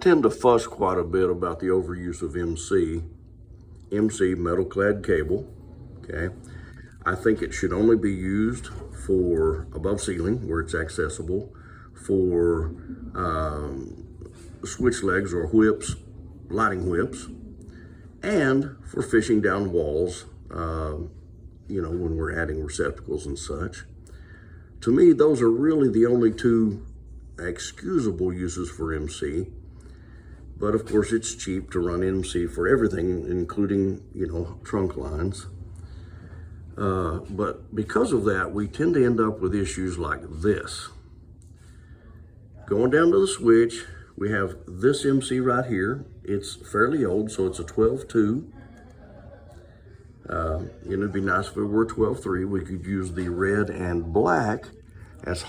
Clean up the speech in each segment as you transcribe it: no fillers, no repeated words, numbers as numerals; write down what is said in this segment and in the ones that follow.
Tend to fuss quite a bit about the overuse of MC, metal-clad cable, okay? I think it should only be used for above ceiling where it's accessible, for switch legs or whips, lighting whips, and for fishing down walls, when we're adding receptacles and such. To me, those are really the only two excusable uses for MC. But of course, it's cheap to run MC for everything, including, trunk lines. But because of that, we tend to end up with issues like this. Going down to the switch, we have this MC right here. It's fairly old, so it's a 12-2. It'd be nice if it were 12-3. We could use the red and black as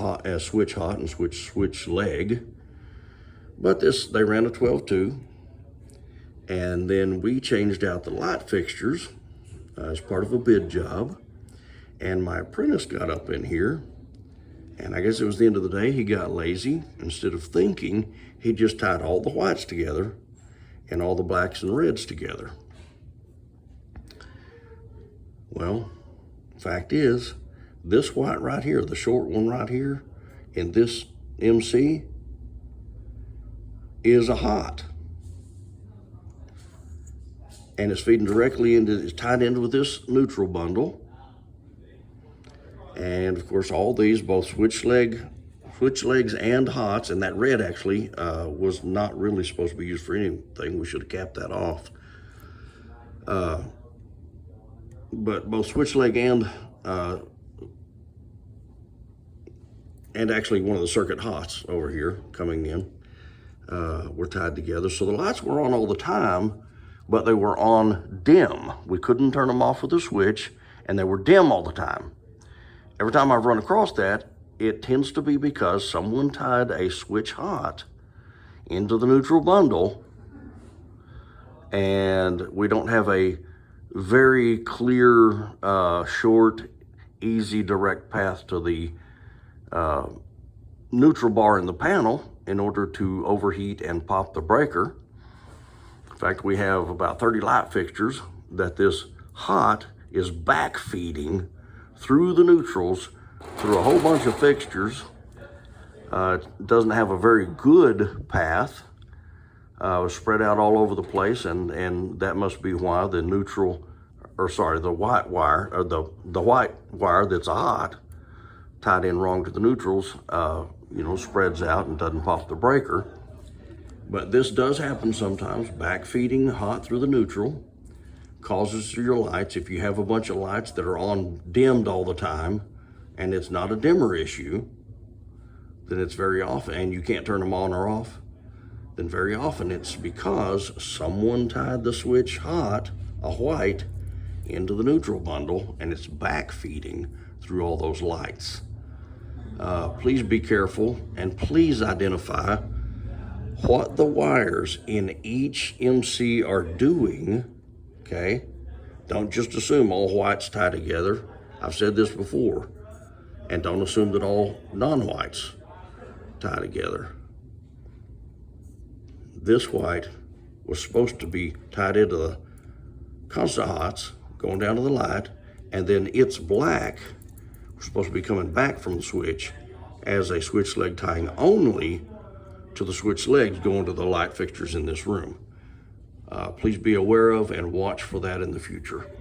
switch hot and switch leg. But they ran a 12-2. And then we changed out the light fixtures as part of a bid job. And my apprentice got up in here, and I guess it was the end of the day, he got lazy. Instead of thinking, he just tied all the whites together and all the blacks and reds together. Well, fact is, this white right here, the short one right here, in this MC, is a hot. And it's feeding directly it's tied into with this neutral bundle. And of course, all these, both switch legs and hots, and that red actually was not really supposed to be used for anything. We should have capped that off. But both switch leg and actually one of the circuit hots over here coming in were tied together. So the lights were on all the time, but they were on dim. We couldn't turn them off with a switch, and they were dim all the time. Every time I've run across that, it tends to be because someone tied a switch hot into the neutral bundle, and we don't have a very clear, short, easy, direct path to the neutral bar in the panel in order to overheat and pop the breaker. In fact, we have about 30 light fixtures that this hot is backfeeding through the neutrals, through a whole bunch of fixtures. It doesn't have a very good path. Spread out all over the place, and that must be why the white wire, or the white wire that's a hot, tied in wrong to the neutrals, spreads out and doesn't pop the breaker. But this does happen sometimes. Backfeeding hot through the neutral causes your lights, if you have a bunch of lights that are on dimmed all the time, and it's not a dimmer issue, then it's very often, and you can't turn them on or off, then very often it's because someone tied the switch hot, a white, into the neutral bundle, and it's backfeeding through all those lights. Please be careful, and please identify what the wires in each MC are doing. Okay, don't just assume all whites tie together. I've said this before. And don't assume that all non-whites tie together. This white was supposed to be tied into the constant hots, going down to the light, and then its black was supposed to be coming back from the switch as a switch leg tying only to the switch legs going to the light fixtures in this room. Please be aware of and watch for that in the future.